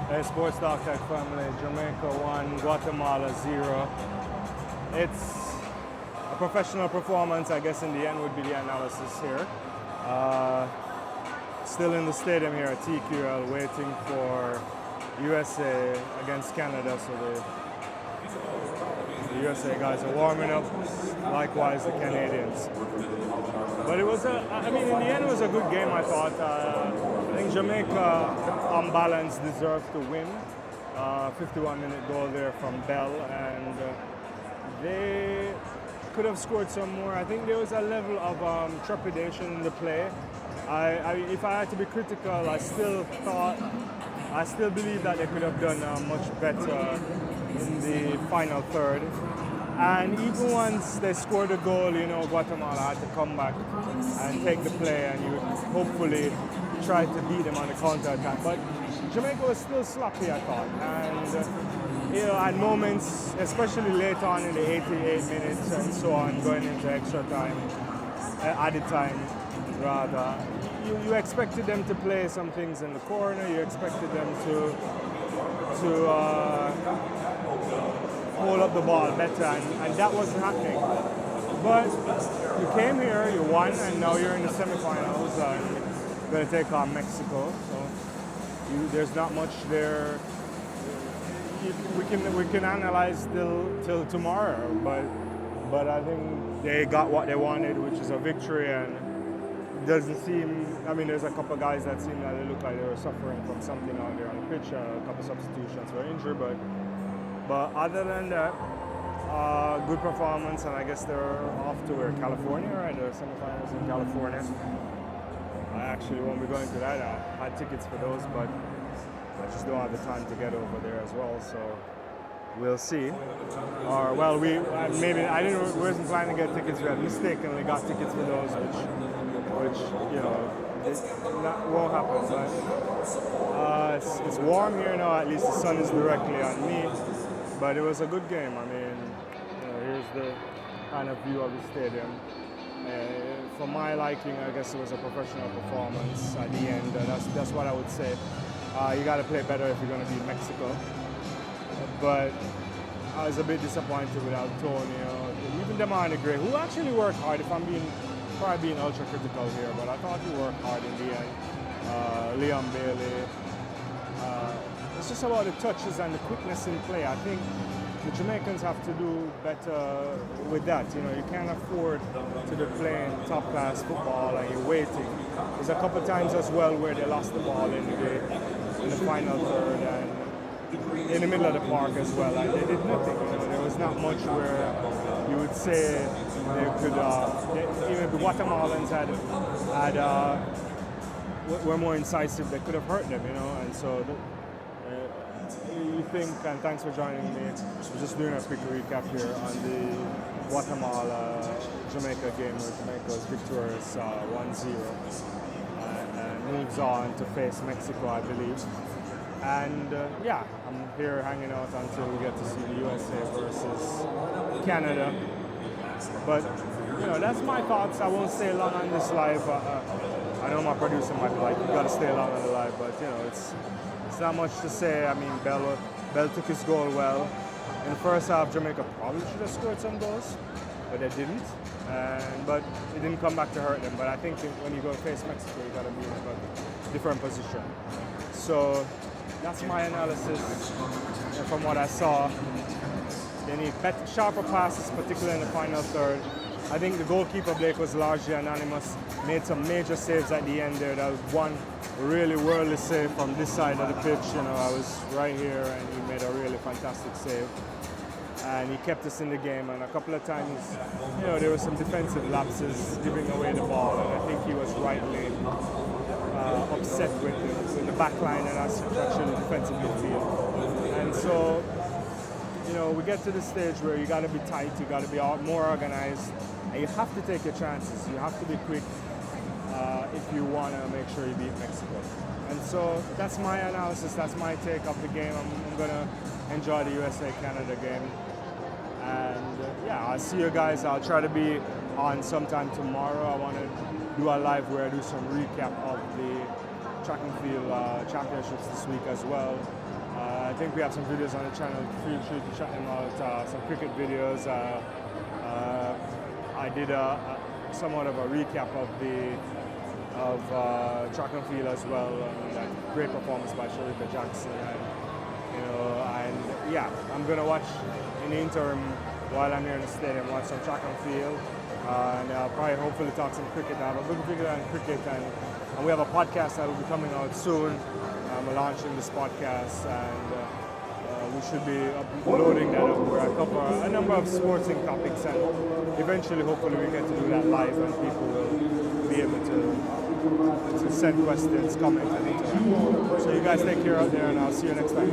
Hey, Sports Talk Tech family, Jamaica 1, Guatemala 0. It's a professional performance, I guess in the end would be the analysis here. Still in the stadium here at TQL waiting for USA against Canada, so the USA guys are warming up, likewise the Canadians. But it was in the end it was a good game, I thought. I think Jamaica, on balance, deserved to win. 51-minute goal there from Bell, and they could have scored some more. I think there was a level of trepidation in the play. If I had to be critical, I still believe that they could have done much better in the final third. And even once they scored a goal, Guatemala had to come back and take the play, and you would hopefully try to beat them on the counter-attack. But Jamaica was still sloppy, I thought. And, at moments, especially late on in the 88 minutes and so on, going into extra time, added time, rather, you expected them to play some things in the corner, you expected them to hold up the ball better, and that wasn't happening. But you came here, you won, and now you're in the semifinals, and you're going to take on Mexico. So there's not much there. We can analyze till tomorrow, but I think they got what they wanted, which is a victory, and it doesn't seem. There's a couple of guys that seem like they look like they were suffering from something out there on the pitch. A couple of substitutions were injured, but other than that, good performance, and I guess they're off to California, right? They're semifinals in California. I actually won't be going to that. I had tickets for those, but I just don't have the time to get over there as well. So we'll see. Or wasn't planning to get tickets. We had mistakenly got tickets for those, which won't happen. But it's warm here now. At least the sun is directly on me. But it was a good game. Here's the kind of view of the stadium. For my liking, I guess it was a professional performance at the end. That's what I would say. You got to play better if you're going to beat Mexico. But I was a bit disappointed without Antonio, even Demar Gray, who actually worked hard. If I'm probably being ultra critical here, but I thought he worked hard in the end. Leon Bailey. It's just about the touches and the quickness in play. I think the Jamaicans have to do better with that. You can't afford to be playing top-class football and you're waiting. There's a couple of times as well where they lost the ball in the final third and in the middle of the park as well, and they did nothing. There was not much where you would say they could. Even if the Guatemalans were more incisive, they could have hurt them. And so. You think, and thanks for joining me. We're just doing a quick recap here on the Guatemala-Jamaica game where Jamaica was victorious 1-0 and moves on to face Mexico, I believe. And I'm here hanging out until we get to see the USA versus Canada. But, that's my thoughts. I won't stay long on this live. I know my producer might be like, you got to stay long on the live, but, it's not much to say. Bell took his goal well. In the first half, Jamaica probably should have scored some goals, but they didn't. But it didn't come back to hurt them. But I think when you go face Mexico, you got to be in a different position. So that's my analysis from what I saw. They need sharper passes, particularly in the final third. I think the goalkeeper, Blake, was largely anonymous. Made some major saves at the end there. That was one really worldly save from this side of the pitch. I was right here and he made a really fantastic save. And he kept us in the game, and a couple of times, there were some defensive lapses, giving away the ball, and I think he was rightly upset with the back line and us actually defensive midfield. And so, we get to the stage where you got to be tight, you got to be more organized, and you have to take your chances. You have to be quick if you want to make sure you beat Mexico. And so that's my analysis, that's my take of the game. I'm going to enjoy the USA-Canada game. And I'll see you guys. I'll try to be on sometime tomorrow. I want to do a live where I do some recap of the track and field championships this week as well. I think we have some videos on the channel. Feel free to check them out. Some cricket videos. I did somewhat of a recap of track and field as well. That great performance by Sharika Jackson, and yeah, I'm gonna watch in the interim while I'm here in the stadium, watch some track and field, and probably hopefully talk some cricket now. But looking at cricket, and we have a podcast that will be coming out soon. We're launching this podcast, and we should be uploading that up where I cover a number of sporting topics, and eventually, hopefully, we get to do that live, and people will be able to send questions, comment, and interact. So you guys take care out there, and I'll see you next time.